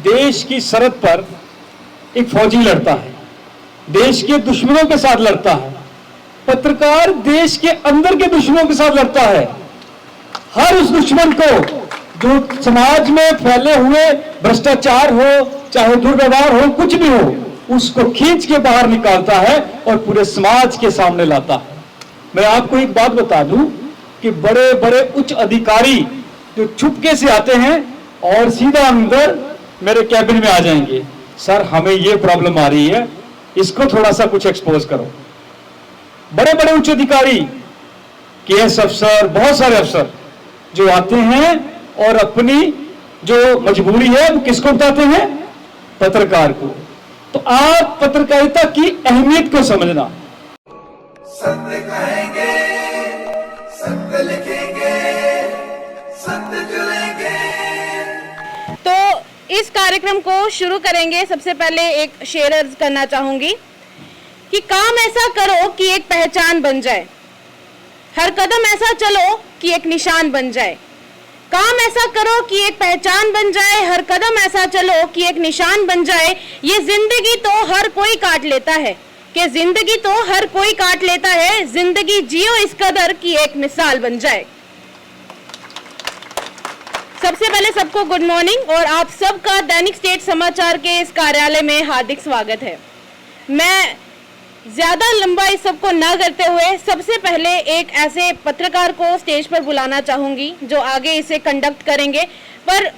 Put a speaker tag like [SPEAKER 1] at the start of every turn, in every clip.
[SPEAKER 1] देश की सरहद पर एक फौजी लड़ता है, देश के दुश्मनों के साथ लड़ता है। पत्रकार देश के अंदर के दुश्मनों के साथ लड़ता है। हर उस दुश्मन को जो समाज में फैले हुए भ्रष्टाचार हो, चाहे दुर्व्यवहार हो, कुछ भी हो, उसको खींच के बाहर निकालता है और पूरे समाज के सामने लाता है। मैं आपको एक बात बता दूं कि बड़े बड़े उच्च अधिकारी जो चुपके से आते हैं और सीधा अंदर मेरे कैबिन में आ जाएंगे, सर हमें ये प्रॉब्लम आ रही है, इसको थोड़ा सा कुछ एक्सपोज करो। बड़े बड़े उच्च अधिकारी, केएस अफसर, बहुत सारे अफसर जो आते हैं और अपनी जो मजबूरी है वो किसको बताते हैं? पत्रकार को। तो आप पत्रकारिता की अहमियत को समझना।
[SPEAKER 2] सत्य कहेंगे, सत्य लिखेंगे, सत्य चलेंगे।
[SPEAKER 3] तो इस कार्यक्रम को शुरू करेंगे। सबसे पहले एक शेर अर्ज करना चाहूंगी कि काम ऐसा करो कि एक पहचान बन जाए, हर कदम ऐसा चलो कि एक निशान बन जाए। काम ऐसा करो कि एक पहचान बन जाए, हर कदम ऐसा चलो कि एक निशान बन जाए। ये जिंदगी तो हर कोई काट लेता है, कि जिंदगी तो हर कोई काट लेता है, जिंदगी जियो इस कदर की एक मिसाल बन जाए। सबसे पहले सबको गुड मॉर्निंग और आप सबका दैनिक स्टेट समाचार के इस कार्यालय में हार्दिक स्वागत है। मैं ज्यादा लंबा इस सबको ना करते हुए सबसे पहले एक ऐसे पत्रकार को स्टेज पर बुलाना चाहूंगी जो आगे इसे कंडक्ट करेंगे, पर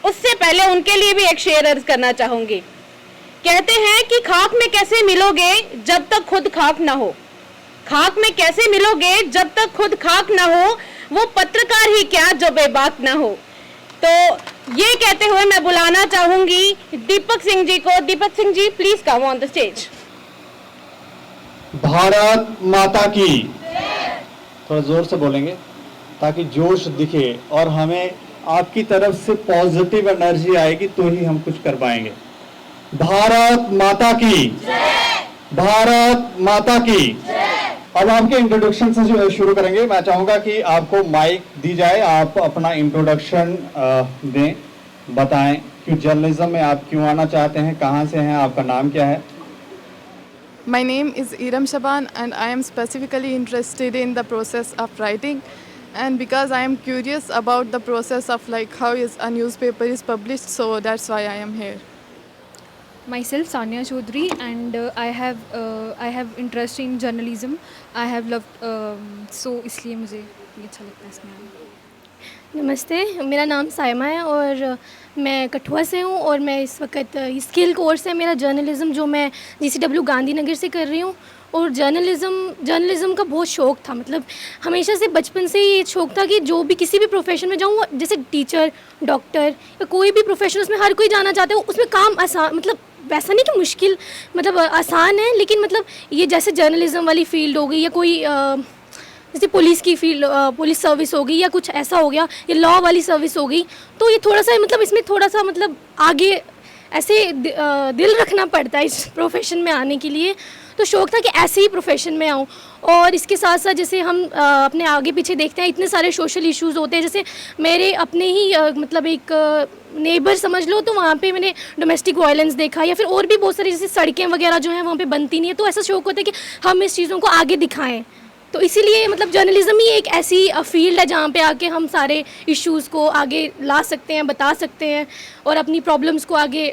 [SPEAKER 3] उससे पहले उनके लिए भी एक शेर अर्ज करना चाहूंगी। कहते हैं कि खाक में कैसे मिलोगे जब तक खुद खाक ना हो, खाक में कैसे मिलोगे जब तक खुद खाक ना हो, वो पत्रकार ही क्या जो बेबाक ना हो। तो ये कहते हुए मैं बुलाना चाहूंगी दीपक सिंह जी को। Deepak Singh ji please come on the stage.
[SPEAKER 4] Bharat Mata की, थोड़ा जोर से बोलेंगे ताकि जोश दिखे और हमें आपकी तरफ से पॉजिटिव एनर्जी आएगी तो ही हम कुछ कर पाएंगे। भारत माता की, भारत माता की। अब आपके इंट्रोडक्शन से शुरू करेंगे। मैं चाहूंगा कि आपको माइक दी जाए, आप अपना इंट्रोडक्शन दें, बताएं कि जर्नलिज्म में आप क्यों आना चाहते हैं, कहां से हैं, आपका नाम क्या है।
[SPEAKER 5] My name is Iram Shaban and I am specifically interested in the process of writing, and because I am curious about the process of like how is a newspaper is published, so that's why I am here.
[SPEAKER 6] Myself Sania Chaudhary and I have interest in journalism. I have loved so इसलिए मुझे ये अच्छा लगता है इसमें आना।
[SPEAKER 7] नमस्ते, मेरा नाम सायमा है और मैं कठुआ से हूँ और मैं इस वक्त स्किल कोर्स है मेरा जर्नलिज़म जो मैं GCW गांधीनगर से कर रही हूँ। और जर्नलिज़म का बहुत शौक़ था, मतलब हमेशा से बचपन से ये शौक़ था कि जो भी किसी भी प्रोफेशन में जाऊँ, जैसे टीचर, डॉक्टर या कोई भी प्रोफेशन, उसमें हर कोई जाना चाहता है। उसमें काम आसान, मतलब वैसा नहीं कि मुश्किल, मतलब आसान है, लेकिन मतलब ये जैसे जर्नलिज़म वाली फील्ड हो गई या कोई जैसे पुलिस की फील्ड, पुलिस सर्विस हो गई या कुछ ऐसा हो गया, या लॉ वाली सर्विस हो गई, तो ये थोड़ा सा मतलब इसमें थोड़ा सा मतलब आगे ऐसे दिल रखना पड़ता है इस प्रोफेशन में आने के लिए। तो शौक़ था कि ऐसे ही प्रोफेशन में आऊँ। और इसके साथ साथ जैसे हम अपने आगे पीछे देखते हैं, इतने सारे सोशल इश्यूज़ होते हैं। जैसे मेरे अपने ही मतलब एक नेबर समझ लो, तो वहाँ पे मैंने डोमेस्टिक वायलेंस देखा, या फिर और भी बहुत सारी जैसे सड़कें वगैरह जो हैं वहाँ पे बनती नहीं है। तो ऐसा शौक़ होता है कि हम इस चीज़ों को आगे दिखाएँ। तो इसीलिए मतलब जर्नलिज़म ही एक ऐसी फील्ड है जहाँ पे आके हम सारे इश्यूज़ को आगे ला सकते हैं, बता सकते हैं और अपनी प्रॉब्लम्स को आगे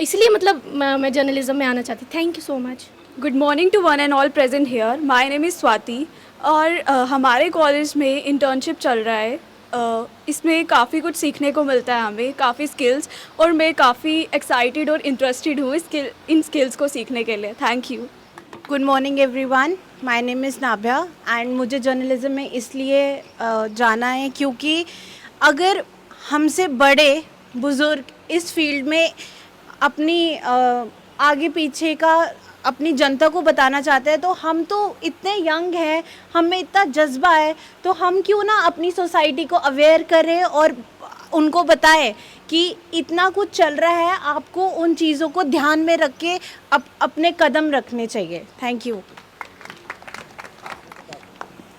[SPEAKER 7] इसलिए मतलब मैं जर्नलिज़म में आना चाहती। Thank you so much.
[SPEAKER 8] Good morning to one and all present here. My name is Swati और हमारे कॉलेज में इंटर्नशिप चल रहा है। इसमें काफ़ी कुछ सीखने को मिलता है हमें, काफ़ी स्किल्स, और मैं काफ़ी एक्साइटेड और इंटरेस्टेड हूँ इन स्किल्स को सीखने के लिए। Thank you.
[SPEAKER 9] Good morning everyone, my name is Nabhya and मुझे जर्नलिज़म में इसलिए जाना है क्योंकि अगर हमसे बड़े बुज़ुर्ग इस फील्ड में अपनी आगे पीछे का अपनी जनता को बताना चाहते हैं, तो हम तो इतने यंग हैं, हम में इतना जज्बा है, तो हम क्यों ना अपनी सोसाइटी को अवेयर करें और उनको बताएं कि इतना कुछ चल रहा है, आपको उन चीज़ों को ध्यान में रख के अपने कदम रखने चाहिए। Thank you.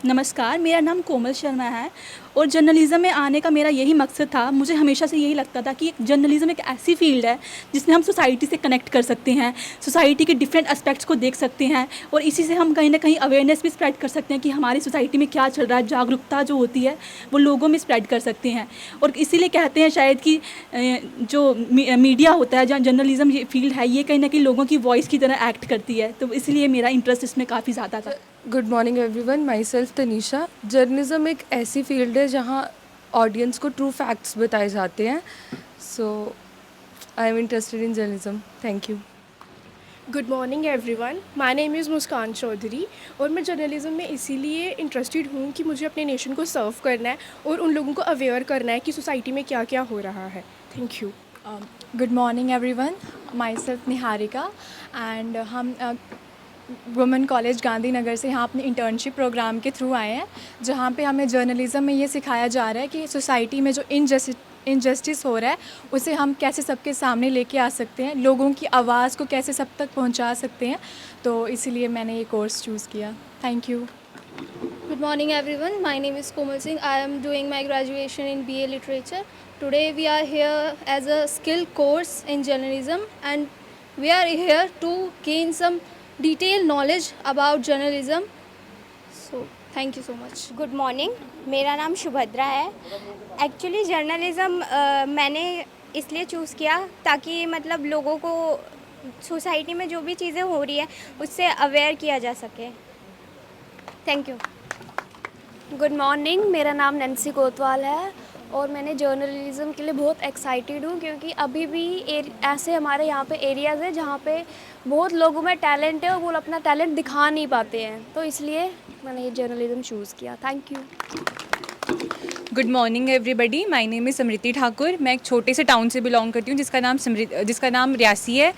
[SPEAKER 10] नमस्कार, मेरा नाम कोमल शर्मा है और जर्नलिज़म में आने का मेरा यही मकसद था। मुझे हमेशा से यही लगता था कि जर्नलिज़म एक ऐसी फील्ड है जिसमें हम सोसाइटी से कनेक्ट कर सकते हैं, सोसाइटी के डिफरेंट एस्पेक्ट्स को देख सकते हैं और इसी से हम कहीं ना कहीं अवेयरनेस भी स्प्रेड कर सकते हैं कि हमारी सोसाइटी में क्या चल रहा है। जागरूकता जो होती है वो लोगों में स्प्रेड कर सकते हैं और इसीलिए कहते हैं शायद कि जो मीडिया होता है, जर्नलिज़म ये फील्ड है, ये कहीं ना कहीं लोगों की वॉइस की तरह एक्ट करती है, तो इसलिए मेरा इंटरेस्ट इसमें काफ़ी ज़्यादा था।
[SPEAKER 11] Good morning everyone, my self Tanisha. Journalism एक ऐसी फील्ड है जहाँ ऑडियंस को ट्रू फैक्ट्स बताए जाते हैं, so I am interested in journalism. Thank you.
[SPEAKER 12] Good morning everyone, my name is Muskan Chaudhary और मैं जर्नलिज्म में इसीलिए इंटरेस्टेड हूँ कि मुझे अपने नेशन को सर्व करना है और उन लोगों को अवेयर करना है कि सोसाइटी में क्या क्या हो रहा है। Thank you.
[SPEAKER 13] Good morning everyone, my self Niharika and हम वुमेन कॉलेज गांधीनगर से यहाँ अपने इंटर्नशिप प्रोग्राम के थ्रू आए हैं, जहाँ पे हमें जर्नलिज़म में ये सिखाया जा रहा है कि सोसाइटी में जो इनजस्टिस हो रहा है उसे हम कैसे सबके सामने लेके आ सकते हैं, लोगों की आवाज़ को कैसे सब तक पहुँचा सकते हैं, तो इसीलिए मैंने ये कोर्स चूज़ किया। Thank you.
[SPEAKER 6] Good morning everyone, my name is Komal Singh. I am doing my graduation in BA Literature. Today we are here as a skill course in journalism and we are here to gain some detailed knowledge about journalism. So thank you so much.
[SPEAKER 14] Good morning, मेरा नाम शुभद्रा है। Actually journalism मैंने इसलिए choose किया ताकि मतलब लोगों को सोसाइटी में जो भी चीज़ें हो रही है उससे अवेयर किया जा सके। Thank you.
[SPEAKER 15] गुड मॉर्निंग, मेरा नाम नैन्सी कोतवाल है और मैंने जर्नलिज़म के लिए बहुत एक्साइटेड हूँ क्योंकि अभी भी ऐसे हमारे यहाँ पे एरियाज़ है जहाँ पे बहुत लोगों में टैलेंट है और वो अपना टैलेंट दिखा नहीं पाते हैं, तो इसलिए मैंने ये जर्नलिज़म चूज़ किया। Thank you.
[SPEAKER 16] Good morning everybody, my name is Smriti Thakur. मैं एक छोटे से टाउन से बिलोंग करती हूँ जिसका नाम रियासी है।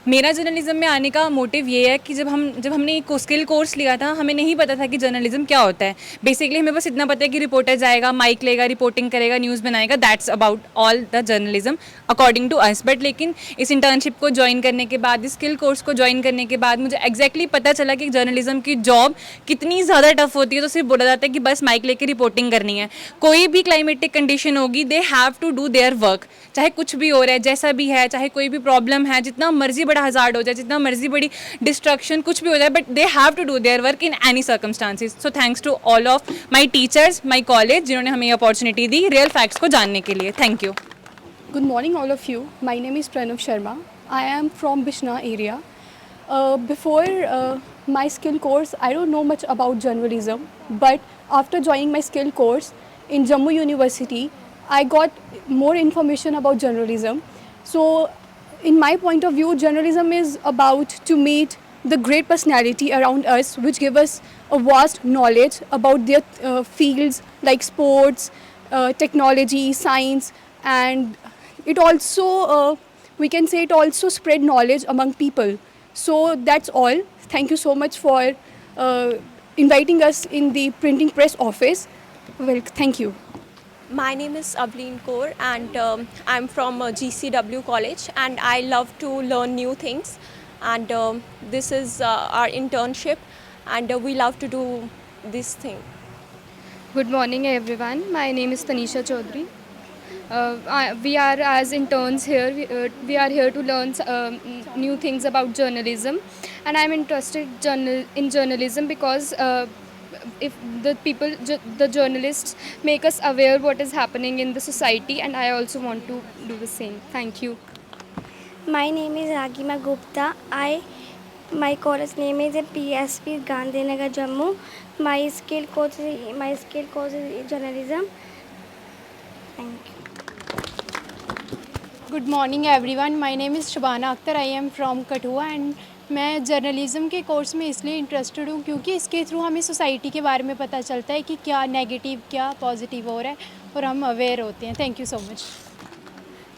[SPEAKER 16] मेरा जर्नलिज़म में आने का मोटिव ये है कि जब हमने स्किल कोर्स लिया था, हमें नहीं पता था कि जर्नलिज़म क्या होता है। बेसिकली हमें बस इतना पता है कि रिपोर्टर जाएगा, माइक लेगा, रिपोर्टिंग करेगा, न्यूज़ बनाएगा, that's about all the journalism according to us. But लेकिन इस इंटर्नशिप को ज्वाइन करने के बाद, इस स्किल कोर्स को ज्वाइन करने के बाद मुझे एग्जैक्टली पता चला कि जर्नलिज़म की जॉब कितनी ज़्यादा टफ होती है। तो सिर्फ बोला जाता है कि बस माइक लेकर रिपोर्टिंग करनी है। कोई भी क्लाइमेटिक कंडीशन होगी, they have to do their work, चाहे कुछ भी हो रहा है, जैसा भी है, चाहे कोई भी प्रॉब्लम है, जितना मर्जी बड़ा हज़ार्ड हो जाए, जितना मर्जी बड़ी डिस्ट्रक्शन कुछ भी हो जाए, but they have to do their work in any circumstances. So thanks to all of my teachers, my college, जिन्होंने हमें अपॉर्चुनिटी दी रियल फैक्ट्स को जानने के लिए। Thank you.
[SPEAKER 17] Good morning all of you. My name is Pranav Sharma. I am from Bishna area. Before my skill course, I don't know much about journalism, but after joining my skill course in Jammu University, I got more information about journalism. So in my point of view, journalism is about to meet the great personality around us, which give us a vast knowledge about their fields like sports, technology, science, and it also we can say it also spread knowledge among people. So that's all. Thank you so much for inviting us in the printing press office. Well, thank you.
[SPEAKER 15] My name is Avleen Kaur and I'm from GCW college and I love to learn new things and this is our internship and we love to do this thing.
[SPEAKER 6] Good morning everyone, my name is Tanisha Chaudhary. We are as interns here, we are here to learn new things about journalism and I am interested in journalism because if the journalists make us aware what is happening in the society and I also want to do the same. Thank you.
[SPEAKER 14] My name is Agima Gupta. My college name is at PSP Gandhinagar, Jammu. My skill course is journalism. Thank you.
[SPEAKER 18] Good morning everyone, my name is Shubana Akhtar. I am from Kathua and मैं journalism के course में इसलिए interested हूँ क्योंकि इसके through हमें society के बारे में पता चलता है कि क्या नेगेटिव क्या पॉजिटिव हो रहा है और हम अवेयर होते हैं। Thank you so much.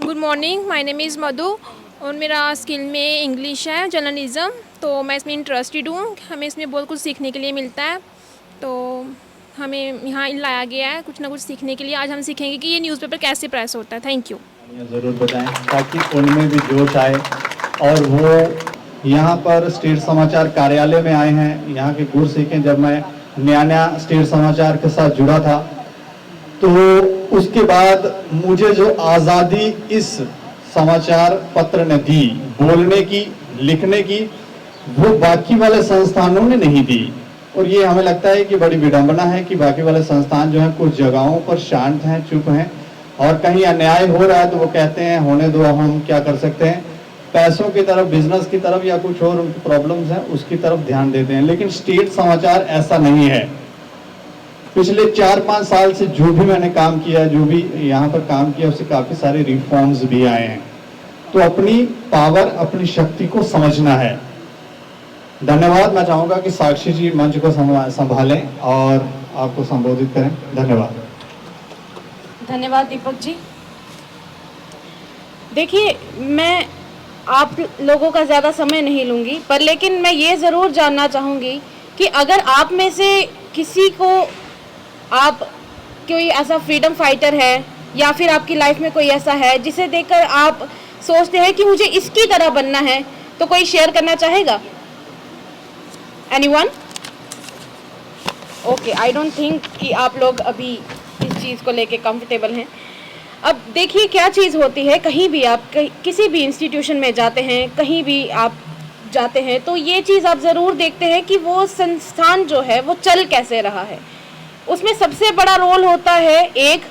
[SPEAKER 19] Good morning, my name is Madhu और मेरा स्किल में इंग्लिश है, जर्नलिज़म, तो मैं इसमें इंटरेस्टेड हूँ। हमें इसमें बहुत कुछ सीखने के लिए मिलता है, तो हमें यहाँ लाया गया है कुछ ना कुछ सीखने के लिए। आज हम सीखेंगे कि ये न्यूज़पेपर कैसे प्रेस होता है। Thank you.
[SPEAKER 4] ज़रूर बताएं ताकि उनमें भी जोश आए और वो यहाँ पर स्टेट समाचार कार्यालय में आए हैं, यहाँ के गुर सीखें। जब मैं नया नया स्टेट समाचार के साथ जुड़ा था, तो उसके बाद मुझे जो आज़ादी इस समाचार पत्र ने दी बोलने की, लिखने की, वो बाकी वाले संस्थानों ने नहीं दी। और ये हमें लगता है कि बड़ी विडंबना है कि बाकी वाले संस्थान जो हैं कुछ जगहों पर शांत हैं, चुप हैं, और कहीं अन्याय हो रहा है तो वो कहते हैं होने दो, हम क्या कर सकते हैं, पैसों की तरफ, बिजनेस की तरफ या कुछ और उनकी प्रॉब्लम्स हैं उसकी तरफ ध्यान देते हैं। लेकिन स्टेट समाचार ऐसा नहीं है। पिछले 4-5 साल से जो भी मैंने काम किया, जो भी यहाँ पर काम किया, उससे काफ़ी सारे रिफॉर्म्स भी आए हैं। तो अपनी पावर, अपनी शक्ति को समझना है। धन्यवाद। मैं चाहूँगा कि साक्षी जी मंच को संभालें और आपको संबोधित करें। धन्यवाद।
[SPEAKER 3] धन्यवाद दीपक जी। देखिए, मैं आप लोगों का ज़्यादा समय नहीं लूँगी, पर लेकिन मैं ये ज़रूर जानना चाहूँगी कि अगर आप में से किसी को, आप कोई ऐसा फ्रीडम फाइटर है या फिर आपकी लाइफ में कोई ऐसा है जिसे देखकर आप सोचते हैं कि मुझे इसकी तरह बनना है, तो कोई शेयर करना चाहेगा? Anyone? Okay, I don't think कि आप लोग अभी इस चीज़ को लेके कंफर्टेबल हैं। अब देखिए क्या चीज़ होती है, कहीं भी आप किसी भी इंस्टीट्यूशन में जाते हैं, कहीं भी आप जाते हैं, तो ये चीज़ आप ज़रूर देखते हैं कि वो संस्थान जो है वो चल कैसे रहा है। उसमें सबसे बड़ा रोल होता है एक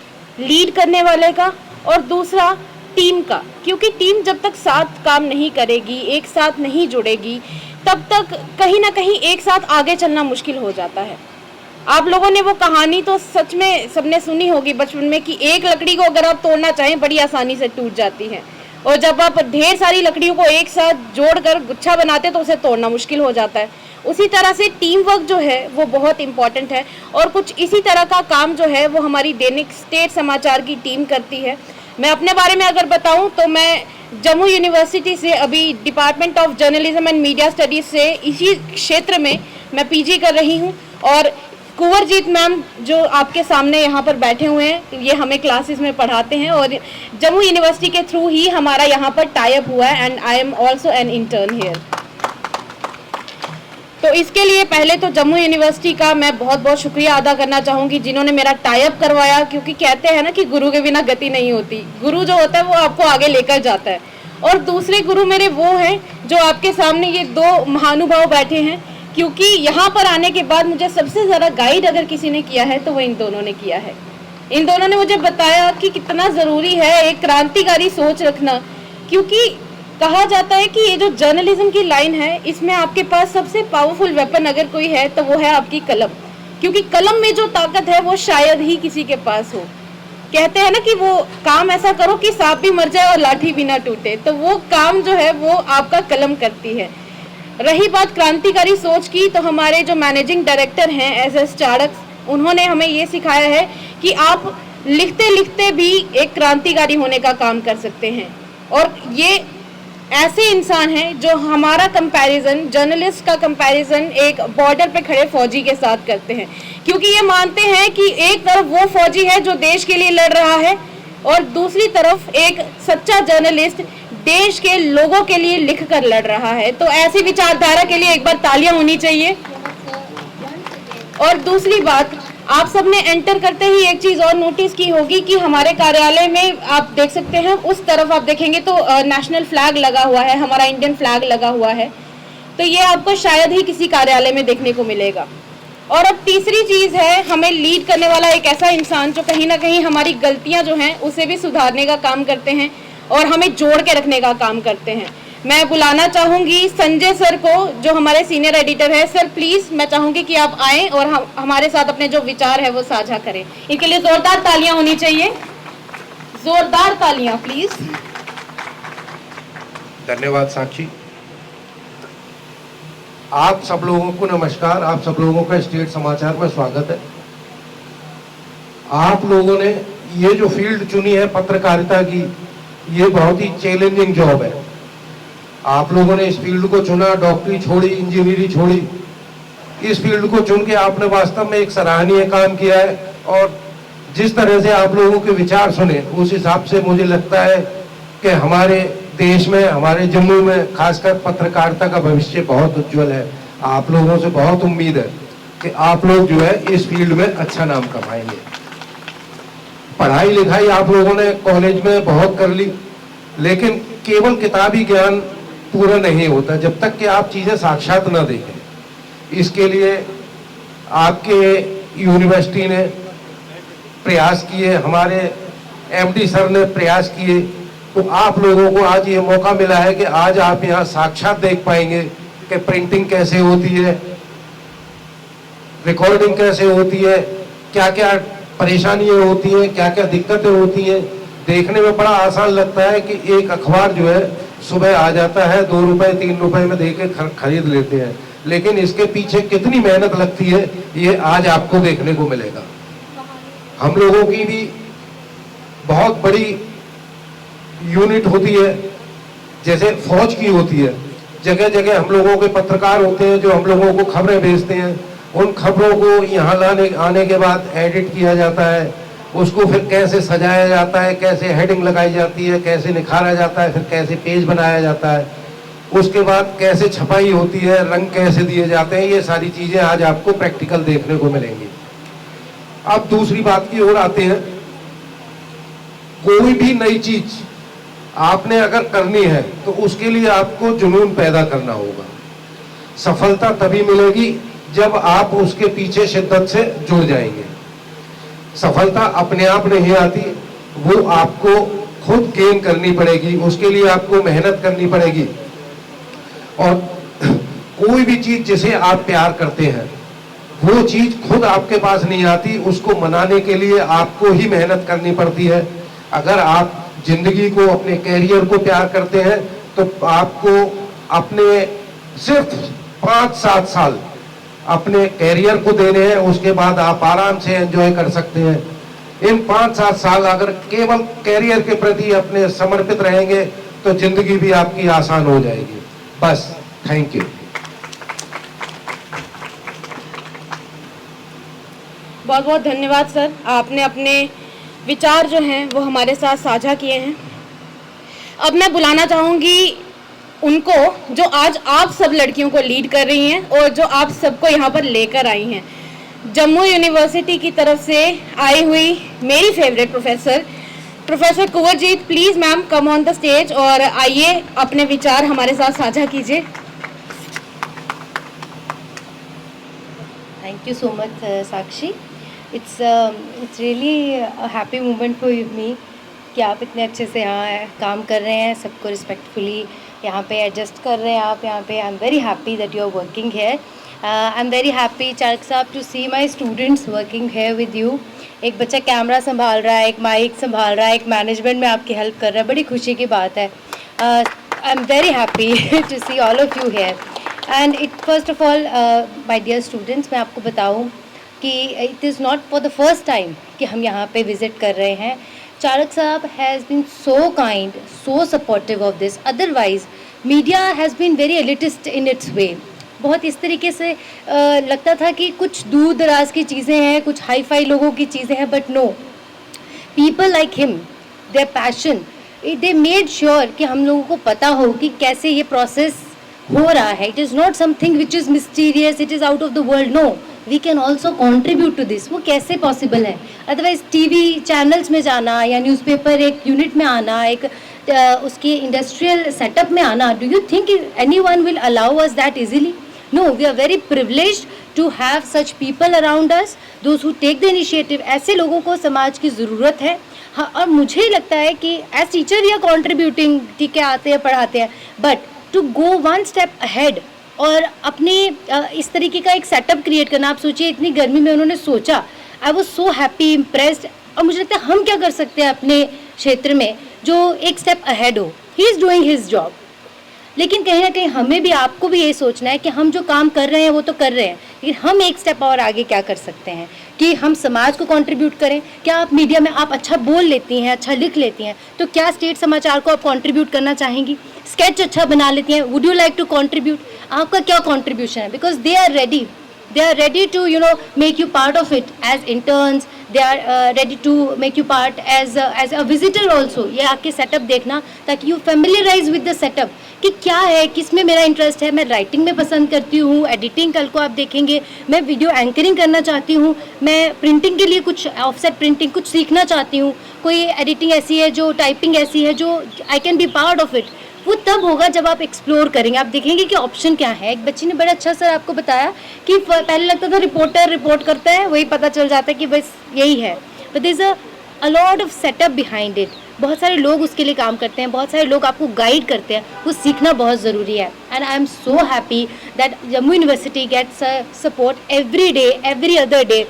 [SPEAKER 3] लीड करने वाले का और दूसरा टीम का, क्योंकि टीम जब तक साथ काम नहीं करेगी, एक साथ नहीं जुड़ेगी, तब तक कहीं ना कहीं एक साथ आगे चलना मुश्किल हो जाता है। आप लोगों ने वो कहानी तो सच में सबने सुनी होगी बचपन में कि एक लकड़ी को अगर आप तोड़ना चाहें बड़ी आसानी से टूट जाती है, और जब आप ढेर सारी लकड़ियों को एक साथ जोड़कर गुच्छा बनाते तो उसे तोड़ना मुश्किल हो जाता है। उसी तरह से टीम वर्क जो है वो बहुत इम्पॉर्टेंट है, और कुछ इसी तरह का काम जो है वो हमारी दैनिक स्टेट समाचार की टीम करती है। मैं अपने बारे में अगर बताऊं तो मैं जम्मू यूनिवर्सिटी से अभी department of journalism and media studies से इसी क्षेत्र में मैं पीजी कर रही हूं, और कुंवरजीत मैम जो आपके सामने यहाँ पर बैठे हुए हैं, ये हमें क्लासेस में पढ़ाते हैं, और जम्मू यूनिवर्सिटी के थ्रू ही हमारा यहाँ पर टाई अप हुआ है, and I am also an intern here. तो इसके लिए पहले तो जम्मू यूनिवर्सिटी का मैं बहुत बहुत शुक्रिया अदा करना चाहूँगी जिन्होंने मेरा टाई अप करवाया, क्योंकि कहते हैं ना कि गुरु के बिना गति नहीं होती। गुरु जो होता है वो आपको आगे लेकर जाता है, और दूसरे गुरु मेरे वो हैं जो आपके सामने ये दो महानुभाव बैठे हैं, क्योंकि यहाँ पर आने के बाद मुझे सबसे ज़्यादा गाइड अगर किसी ने किया है तो वो इन दोनों ने किया है। इन दोनों ने मुझे बताया कि कितना ज़रूरी है एक क्रांतिकारी सोच रखना, क्योंकि कहा जाता है कि ये जो जर्नलिज्म की लाइन है इसमें आपके पास सबसे पावरफुल वेपन अगर कोई है तो वो है आपकी कलम, क्योंकि कलम में जो ताकत है वो शायद ही किसी के पास हो। कहते हैं ना कि वो काम ऐसा करो कि सांप भी मर जाए और लाठी भी ना टूटे, तो वो काम जो है वो आपका कलम करती है। रही बात क्रांतिकारी सोच की, तो हमारे जो मैनेजिंग डायरेक्टर हैं एस चाड़क, उन्होंने हमें ये सिखाया है कि आप लिखते लिखते भी एक क्रांतिकारी होने का काम कर सकते हैं, और ये ऐसे इंसान हैं जो हमारा कंपैरिजन, जर्नलिस्ट का कंपैरिजन एक बॉर्डर पे खड़े फौजी के साथ करते हैं, क्योंकि ये मानते हैं कि एक तरफ वो फौजी है जो देश के लिए लड़ रहा है, और दूसरी तरफ एक सच्चा जर्नलिस्ट देश के लोगों के लिए लिख कर लड़ रहा है। तो ऐसी विचारधारा के लिए एक बार तालियां होनी चाहिए। और दूसरी बात, आप सबने एंटर करते ही एक चीज़ और नोटिस की होगी कि हमारे कार्यालय में आप देख सकते हैं, उस तरफ आप देखेंगे तो नेशनल फ्लैग लगा हुआ है, हमारा इंडियन फ्लैग लगा हुआ है, तो ये आपको शायद ही किसी कार्यालय में देखने को मिलेगा। और अब तीसरी चीज़ है, हमें लीड करने वाला एक ऐसा इंसान जो कहीं ना कहीं हमारी गलतियां जो हैं उसे भी सुधारने का काम करते हैं और हमें जोड़ के रखने का काम करते हैं। मैं बुलाना चाहूँगी संजय सर को, जो हमारे सीनियर एडिटर है। सर प्लीज़, मैं चाहूँगी कि आप आएँ और हमारे साथ अपने जो विचार है वो साझा करें। इनके लिए ज़ोरदार तालियां होनी चाहिए, ज़ोरदार तालियां प्लीज़।
[SPEAKER 20] धन्यवाद साक्षी। आप सब लोगों को नमस्कार, आप सब लोगों का स्टेट समाचार में स्वागत है। आप लोगों ने ये जो फील्ड चुनी है पत्रकारिता की, ये बहुत ही चैलेंजिंग जॉब है। आप लोगों ने इस फील्ड को चुना, डॉक्टरी छोड़ी, इंजीनियरिंग छोड़ी, इस फील्ड को चुन के आपने वास्तव में एक सराहनीय काम किया है। और जिस तरह से आप लोगों के विचार सुने, उस हिसाब से मुझे लगता है कि हमारे देश में, हमारे जम्मू में खासकर पत्रकारिता का भविष्य बहुत उज्जवल है। आप लोगों से बहुत उम्मीद है। कि आप लोग जो है इस फील्ड में अच्छा नाम कमाएंगे। पढ़ाई लिखाई आप लोगों ने कॉलेज में बहुत कर ली, लेकिन केवल किताबी ज्ञान पूरा नहीं होता जब तक कि आप चीज़ें साक्षात ना देखें। इसके लिए आपके यूनिवर्सिटी ने प्रयास किए, हमारे एमडी सर ने प्रयास किए, तो आप लोगों को आज ये मौका मिला है कि आज आप यहाँ साक्षात देख पाएंगे कि प्रिंटिंग कैसे होती है, रिकॉर्डिंग कैसे होती है, क्या क्या परेशानियां होती हैं, क्या क्या दिक्कतें होती हैं। देखने में बड़ा आसान लगता है कि एक अखबार जो है सुबह आ जाता है, 2 रुपए 3 रुपए में देके खरीद लेते हैं, लेकिन इसके पीछे कितनी मेहनत लगती है ये आज आपको देखने को मिलेगा। हम लोगों की भी बहुत बड़ी यूनिट होती है, जैसे फौज की होती है। जगह जगह हम लोगों के पत्रकार होते हैं जो हम लोगों को खबरें भेजते हैं। उन खबरों को यहाँ आने के बाद एडिट किया जाता है, उसको फिर कैसे सजाया जाता है, कैसे हेडिंग लगाई जाती है, कैसे निखारा जाता है, फिर कैसे पेज बनाया जाता है, उसके बाद कैसे छपाई होती है, रंग कैसे दिए जाते हैं, ये सारी चीज़ें आज आपको प्रैक्टिकल देखने को मिलेंगी। अब दूसरी बात की ओर आते हैं। कोई भी नई चीज आपने अगर करनी है तो उसके लिए आपको जुनून पैदा करना होगा। सफलता तभी मिलेगी जब आप उसके पीछे शिद्दत से जुड़ जाएंगे। सफलता अपने आप नहीं आती, वो आपको खुद गेन करनी पड़ेगी, उसके लिए आपको मेहनत करनी पड़ेगी। और कोई भी चीज जिसे आप प्यार करते हैं वो चीज खुद आपके पास नहीं आती, उसको मनाने के लिए आपको ही मेहनत करनी पड़ती है। अगर आप जिंदगी को, अपने कैरियर को प्यार करते हैं तो आपको अपने सिर्फ 5-7 साल अपने कैरियर को देने हैं, उसके बाद आप आराम से एंजॉय कर सकते हैं। इन 5-7 साल अगर केवल कैरियर के प्रति अपने समर्पित रहेंगे तो जिंदगी भी आपकी आसान हो जाएगी। बस, थैंक यू।
[SPEAKER 3] बहुत बहुत धन्यवाद सर, आपने अपने विचार जो हैं वो हमारे साथ साझा किए हैं। अब मैं बुलाना चाहूँगी उनको जो आज आप सब लड़कियों को लीड कर रही हैं और जो आप सबको यहाँ पर लेकर आई हैं। जम्मू यूनिवर्सिटी की तरफ से आई हुई मेरी favourite professor Kunwarjeet, please ma'am come on the stage और आइए अपने विचार हमारे साथ साझा कीजिए।
[SPEAKER 21] Thank you so much, Sakshi. It's really a happy moment for me कि आप इतने अच्छे से यहाँ काम कर रहे हैं, सबको रिस्पेक्टफुली यहाँ पे एडजस्ट कर रहे हैं आप यहाँ पे। I am very happy that you are working here. I am very happy Charak sahab to see my students working here with you. एक बच्चा कैमरा संभाल रहा है, एक माइक संभाल रहा है, एक मैनेजमेंट में आपकी हेल्प कर रहा है, बड़ी खुशी की बात है। I am very happy to see all of you here. And it first of all my dear students, मैं आपको बताऊं कि it is not for the first time कि हम यहाँ पे विज़िट कर रहे हैं। Charak sahab has been so kind, so supportive of this. Otherwise media has been very elitist in its way. बहुत इस तरीके से लगता था कि कुछ दूर दराज की चीज़ें हैं, कुछ हाई फाई लोगों की चीज़ें हैं, but no, people like him, their passion, they made sure कि हम लोगों को पता हो कि कैसे ये प्रोसेस हो रहा है। It is not something which is mysterious, it is out of the world. No, we can also contribute to this. वो कैसे पॉसिबल है? अदरवाइज टीवी चैनल्स में जाना या न्यूज़पेपर एक यूनिट में आना, एक उसके इंडस्ट्रियल सेटअप में आना, do you think anyone will allow us that easily? No, we are very privileged to have such people around us, those who take the initiative. ऐसे लोगों को समाज की ज़रूरत है। हाँ, और मुझे लगता है कि एज टीचर या कॉन्ट्रीब्यूटिंग, ठीक है, आते हैं पढ़ाते हैं, but to go one step ahead और अपने इस तरीके का एक सेटअप क्रिएट करना। आप सोचिए, इतनी गर्मी में उन्होंने सोचा। I was so happy, impressed. और मुझे लगता है हम क्या कर सकते हैं अपने क्षेत्र में जो एक स्टेप अहेड हो। He is doing his job. लेकिन कहीं ना कहीं हमें भी, आपको भी ये सोचना है कि हम जो काम कर रहे हैं वो तो कर रहे हैं, लेकिन हम एक स्टेप और आगे क्या कर सकते हैं कि हम समाज को कंट्रीब्यूट करें। क्या आप मीडिया में आप अच्छा बोल लेती हैं, अच्छा लिख लेती हैं, तो क्या स्टेट समाचार को आप कंट्रीब्यूट करना चाहेंगी? स्केच अच्छा बना लेती हैं, would you like to contribute? आपका क्या कंट्रीब्यूशन है? Because they are ready to make you part of it as interns, they are ready to make you part as a visitor also. ये आके सेटअप देखना ताकि you familiarise with the setup कि क्या है, किस में मेरा इंटरेस्ट है। मैं राइटिंग में पसंद करती हूँ, एडिटिंग कल को आप देखेंगे, मैं वीडियो एंकरिंग करना चाहती हूँ, मैं प्रिंटिंग के लिए कुछ ऑफसेट प्रिंटिंग कुछ सीखना चाहती हूँ, कोई एडिटिंग ऐसी है जो टाइपिंग ऐसी है जो I can be part of it. वो तब होगा जब आप एक्सप्लोर करेंगे, आप देखेंगे कि ऑप्शन क्या है। एक बच्ची ने बड़ा अच्छा सर आपको बताया कि पहले लगता था रिपोर्टर रिपोर्ट करता है, वही पता चल जाता है कि बस यही है, but there is a lot of setup behind it. बहुत सारे लोग उसके लिए काम करते हैं, बहुत सारे लोग आपको गाइड करते हैं, वो सीखना बहुत ज़रूरी है। And I am so happy that Jammu University gets support every day, every other day,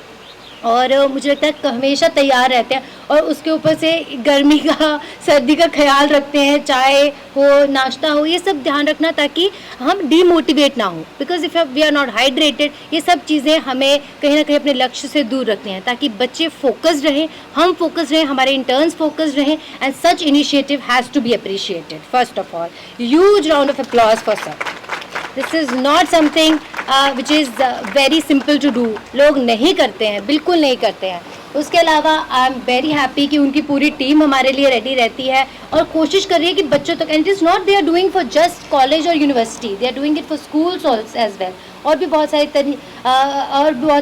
[SPEAKER 21] और मुझे लगता है कि हमेशा तैयार रहते हैं और उसके ऊपर से गर्मी का सर्दी का ख्याल रखते हैं, चाय हो नाश्ता हो ये सब ध्यान रखना ताकि हम डीमोटिवेट ना हो, because if we are not hydrated ये सब चीज़ें हमें कहीं ना कहीं अपने लक्ष्य से दूर रखती हैं, ताकि बच्चे फोकस्ड रहें, हम फोकस्ड रहें, हमारे इंटर्न्स फोकस्ड रहें। And such initiative has to be appreciated. First of all huge round of applause for sir. This is not something which is very simple to do. लोग नहीं करते हैं, बिल्कुल नहीं करते हैं। उसके अलावा आई एम वेरी हैप्पी कि उनकी पूरी टीम हमारे लिए रेडी रहती है और कोशिश कर रही है कि बच्चों तक, and it is not they are doing for just college और university, they are doing it for schools as well. और भी बहुत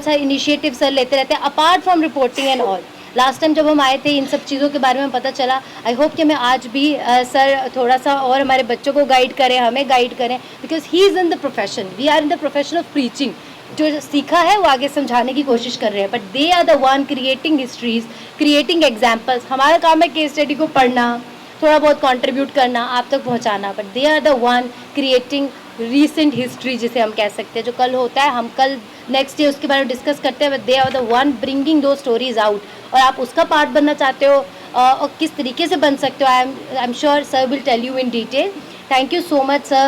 [SPEAKER 21] सारे इनिशिएटिव सर लेते रहते हैं apart from reporting and all. Last time जब हम आए थे इन सब चीज़ों के बारे में पता चला। आई होप कि हमें आज भी सर थोड़ा सा और हमारे बच्चों को गाइड करें, हमें गाइड करें, because he is in the profession, we are in the profession of preaching. जो सीखा है वो आगे समझाने की कोशिश कर रहे हैं, but they are the one creating histories, creating examples. हमारा काम है केस स्टडी को पढ़ना, थोड़ा बहुत कंट्रीब्यूट करना, आप तक पहुंचाना, but they are the one creating recent history जिसे हम कह सकते हैं। जो कल होता है हम कल नेक्स्ट डे उसके बारे में डिस्कस करते हैं, but they are the one bringing those stories out. और आप उसका पार्ट बनना चाहते हो और किस तरीके से बन सकते हो, I am sure sir will tell you in detail. Thank you so much sir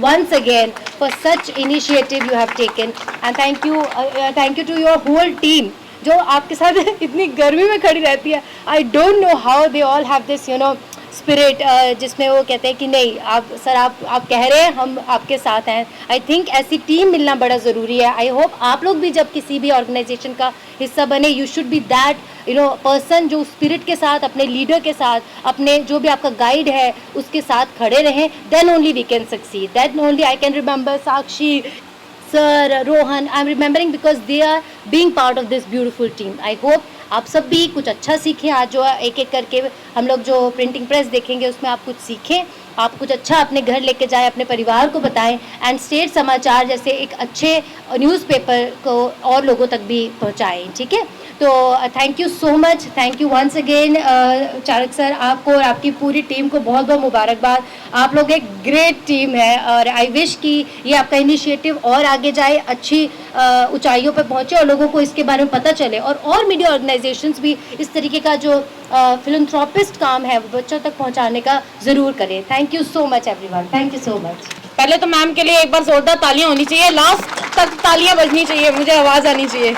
[SPEAKER 21] once again for such initiative you have taken, and thank you to your whole team जो आपके साथ इतनी गर्मी में खड़ी रहती है। I don't know how they all have this spirit जिसमें वो कहते हैं कि नहीं आप सर आप कह रहे हैं हम आपके साथ हैं। आई थिंक ऐसी टीम मिलना बड़ा ज़रूरी है। आई होप आप लोग भी जब किसी भी ऑर्गेनाइजेशन का हिस्सा बने, you should be that person जो स्पिरिट के साथ, अपने लीडर के साथ, अपने जो भी आपका गाइड है उसके साथ खड़े रहें। Then only we can succeed, then only I can remember Sakshi sir, Rohan, I am remembering because they are being part of this beautiful team. I hope आप सब भी कुछ अच्छा सीखें। आज जो एक एक करके हम लोग जो प्रिंटिंग प्रेस देखेंगे उसमें आप कुछ सीखें, आप कुछ अच्छा अपने घर लेके जाएं, अपने परिवार को बताएं, एंड स्टेट समाचार जैसे एक अच्छे न्यूज़पेपर को और लोगों तक भी पहुंचाएं। ठीक है, तो thank you so much, thank you once again Charak sir, आपको और आपकी पूरी टीम को बहुत बहुत मुबारकबाद। आप लोग एक ग्रेट टीम है और आई विश कि ये आपका इनिशिएटिव और आगे जाए, अच्छी ऊंचाइयों पर पहुंचे और लोगों को इसके बारे में पता चले, और मीडिया ऑर्गेनाइजेशंस भी इस तरीके का जो फिलंथ्रोपिस्ट काम है वो बच्चों तक पहुंचाने का ज़रूर करें। Thank you so much everyone, thank you so much.
[SPEAKER 3] पहले तो मैम के लिए एक बार जोरदार तालियां होनी चाहिए, लास्ट तक तालियां बजनी चाहिए, मुझे आवाज़ आनी चाहिए।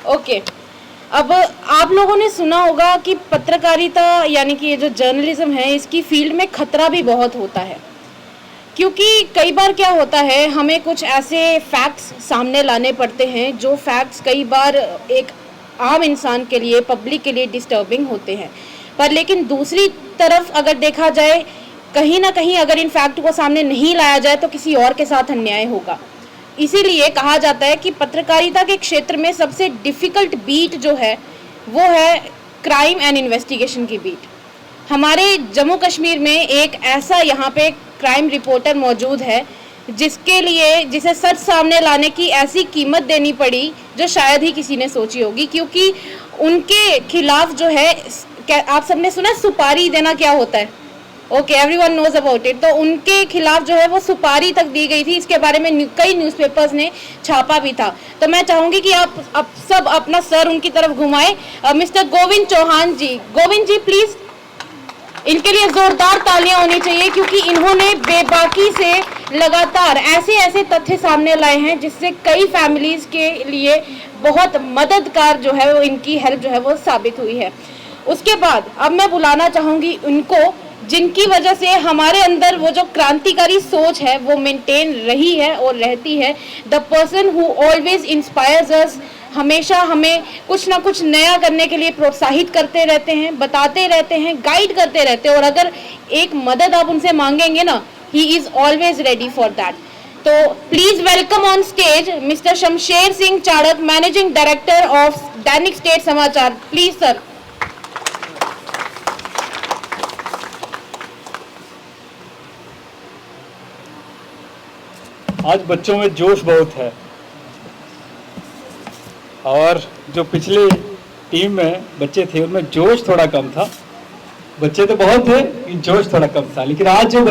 [SPEAKER 3] ओके, अब आप लोगों ने सुना होगा कि पत्रकारिता यानी कि ये जो जर्नलिज्म है इसकी फील्ड में खतरा भी बहुत होता है, क्योंकि कई बार क्या होता है हमें कुछ ऐसे फैक्ट्स सामने लाने पड़ते हैं जो फैक्ट्स कई बार एक आम इंसान के लिए, पब्लिक के लिए डिस्टर्बिंग होते हैं। पर लेकिन दूसरी तरफ अगर देखा जाए, कहीं ना कहीं अगर इन फैक्ट को सामने नहीं लाया जाए तो किसी और के साथ अन्याय होगा। इसीलिए कहा जाता है कि पत्रकारिता के क्षेत्र में सबसे डिफ़िकल्ट बीट जो है वो है क्राइम एंड इन्वेस्टिगेशन की बीट। हमारे जम्मू कश्मीर में एक ऐसा यहाँ पे क्राइम रिपोर्टर मौजूद है जिसे सच सामने लाने की ऐसी कीमत देनी पड़ी जो शायद ही किसी ने सोची होगी, क्योंकि उनके खिलाफ जो है, आप सबने सुना सुपारी देना क्या होता है? Okay, everyone knows about it. तो उनके खिलाफ जो है वो सुपारी तक दी गई थी, इसके बारे में कई न्यूज़पेपर्स ने छापा भी था। तो मैं चाहूँगी कि आप सब अपना सर उनकी तरफ घुमाएं। मिस्टर गोविंद चौहान जी, गोविंद जी प्लीज़, इनके लिए ज़ोरदार तालियां होनी चाहिए, क्योंकि इन्होंने बेबाकी से लगातार ऐसे तथ्य सामने लाए हैं जिससे कई फैमिलीज़ के लिए बहुत मददगार जो है वो इनकी हेल्प जो है वो साबित हुई है। उसके बाद अब मैं बुलाना चाहूँगी उनको जिनकी वजह से हमारे अंदर वो जो क्रांतिकारी सोच है वो मेंटेन रही है और रहती है। The person who always inspires us, हमेशा हमें कुछ ना कुछ नया करने के लिए प्रोत्साहित करते रहते हैं, बताते रहते हैं, गाइड करते रहते हैं, और अगर एक मदद आप उनसे मांगेंगे ना, he is always ready for that. तो please welcome on stage mister Shamsher Singh Charak, managing director of Dainik State Samachar. Please sir.
[SPEAKER 4] आज बच्चों में जोश बहुत है, और जो पिछले टीम में बच्चे थे उनमें जोश थोड़ा कम था। बच्चे तो बहुत थे लेकिन जोश थोड़ा कम था। लेकिन आज जो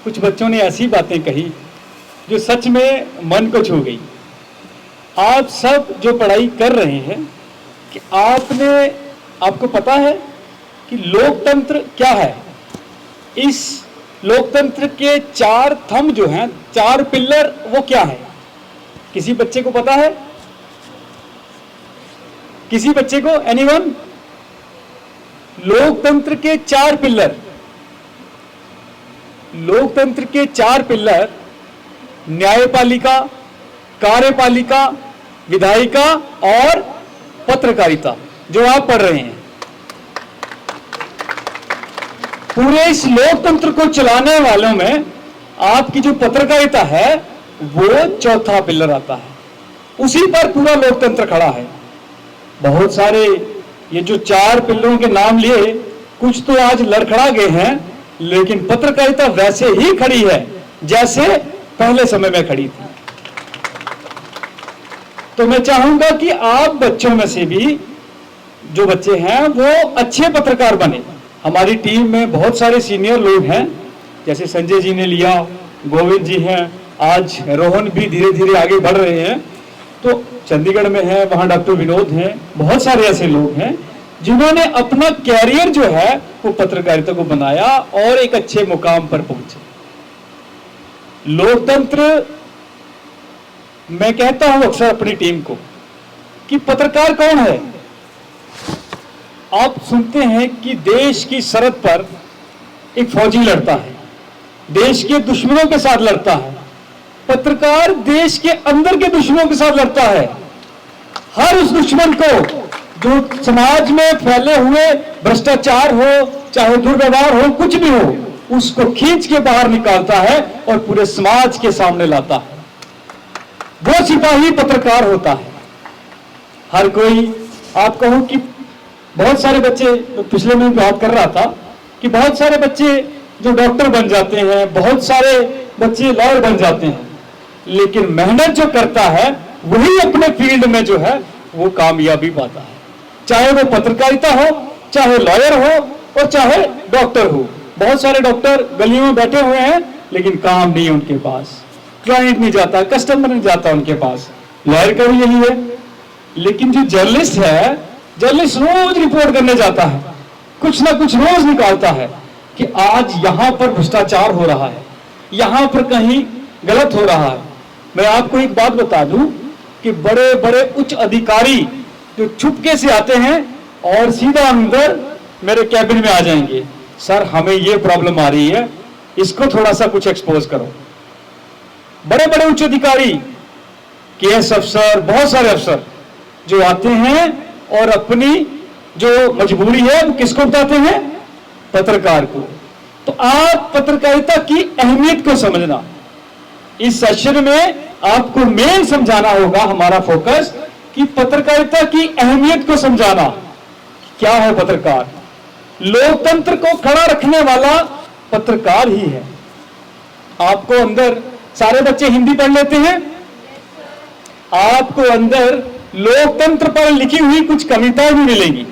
[SPEAKER 4] कुछ बच्चों ने ऐसी बातें कही जो सच में मन को छू गई। आप सब जो पढ़ाई कर रहे हैं कि आपको पता है कि लोकतंत्र क्या है। इस लोकतंत्र के 4 थंब जो हैं, 4 पिलर, वो क्या है? किसी बच्चे को पता है? किसी बच्चे को? एनीवन? लोकतंत्र के 4 पिलर। लोकतंत्र के 4 पिलर न्यायपालिका, कार्यपालिका, विधायिका और पत्रकारिता, जो आप पढ़ रहे हैं। पूरे इस लोकतंत्र को चलाने वालों में आपकी जो पत्रकारिता है वो 4था पिलर आता है। उसी पर पूरा लोकतंत्र खड़ा है। बहुत सारे ये जो 4 पिलरों के नाम लिए, कुछ तो आज लड़खड़ा गए हैं, लेकिन पत्रकारिता वैसे ही खड़ी है जैसे पहले समय में खड़ी थी। तो मैं चाहूंगा कि आप बच्चों में से भी जो बच्चे हैं वो अच्छे पत्रकार बने। हमारी टीम में बहुत सारे सीनियर लोग हैं, जैसे संजय जी ने लिया, गोविंद जी हैं, आज रोहन भी धीरे धीरे आगे बढ़ रहे हैं। तो चंडीगढ़ में है, वहां डॉक्टर विनोद हैं, बहुत सारे ऐसे लोग हैं जिन्होंने अपना कैरियर जो है वो पत्रकारिता को बनाया और एक अच्छे मुकाम पर पहुंचे। लोकतंत्र, मैं कहता हूं अक्सर अपनी टीम को कि पत्रकार कौन है। आप सुनते हैं कि देश की सरहद पर एक फौजी लड़ता है, देश के दुश्मनों के साथ लड़ता है। पत्रकार देश के अंदर के दुश्मनों के साथ लड़ता है। हर उस दुश्मन को जो समाज में फैले हुए भ्रष्टाचार हो, चाहे दुर्व्यवहार हो, कुछ भी हो, उसको खींच के बाहर निकालता है और पूरे समाज के सामने लाता है। वो सिपाही पत्रकार होता है। हर कोई, आप कहो कि बहुत सारे बच्चे, तो पिछले में बात कर रहा था कि बहुत सारे बच्चे जो डॉक्टर बन जाते हैं, बहुत सारे बच्चे लॉयर बन जाते हैं, लेकिन मेहनत जो करता है वही अपने फील्ड में जो है वो कामयाबी पाता है। चाहे वो पत्रकारिता हो, चाहे लॉयर हो और चाहे डॉक्टर हो। बहुत सारे डॉक्टर गलियों में बैठे हुए हैं लेकिन काम नहीं है उनके पास, क्लाइंट नहीं जाता, कस्टमर नहीं जाता उनके पास। लॉयर का भी यही है। लेकिन जो जर्नलिस्ट है, जर्नलिस्ट रोज रिपोर्ट करने जाता है, कुछ ना कुछ रोज निकालता है कि आज यहां पर भ्रष्टाचार हो रहा है, यहां पर कहीं गलत हो रहा है। मैं आपको एक बात बता दूं कि बड़े बड़े उच्च अधिकारी जो छुपके से आते हैं और सीधा अंदर मेरे कैबिन में आ जाएंगे, सर हमें ये प्रॉब्लम आ रही है, इसको थोड़ा सा कुछ एक्सपोज करो। बड़े बड़े उच्च अधिकारी, केएस अफसर, बहुत सारे अफसर जो आते हैं और अपनी जो मजबूरी है वो किसको बताते हैं? पत्रकार को। तो आप पत्रकारिता की अहमियत को समझना। इस सेशन में आपको मेन समझाना होगा, हमारा फोकस, कि पत्रकारिता की अहमियत को समझाना। क्या है पत्रकार? लोकतंत्र को खड़ा रखने वाला पत्रकार ही है। आपको अंदर, सारे बच्चे हिंदी पढ़ लेते हैं, आपको अंदर लोकतंत्र पर लिखी हुई कुछ कविताएं भी मिलेंगी।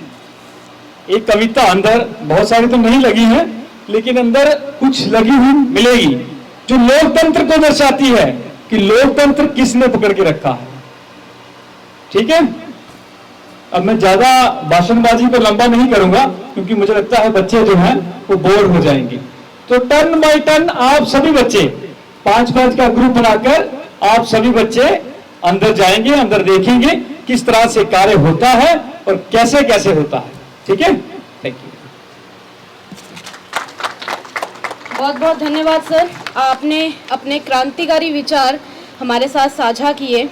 [SPEAKER 4] एक कविता अंदर, बहुत सारी तो नहीं लगी है, लेकिन अंदर कुछ लगी हुई मिलेगी जो लोकतंत्र को दर्शाती है कि लोकतंत्र किसने पकड़ के रखा है। ठीक है, अब मैं ज्यादा भाषणबाजी पर लंबा नहीं करूंगा क्योंकि मुझे लगता है बच्चे जो हैं वो बोर हो जाएंगे। तो टर्न बाय टर्न आप सभी बच्चे 5-5 का ग्रुप बनाकर आप सभी बच्चे अंदर जाएंगे, अंदर देखेंगे किस तरह से कार्य होता है और कैसे कैसे होता है। ठीक है, थैंक यू।
[SPEAKER 3] बहुत बहुत धन्यवाद सर, आपने अपने क्रांतिकारी विचार हमारे साथ साझा किए।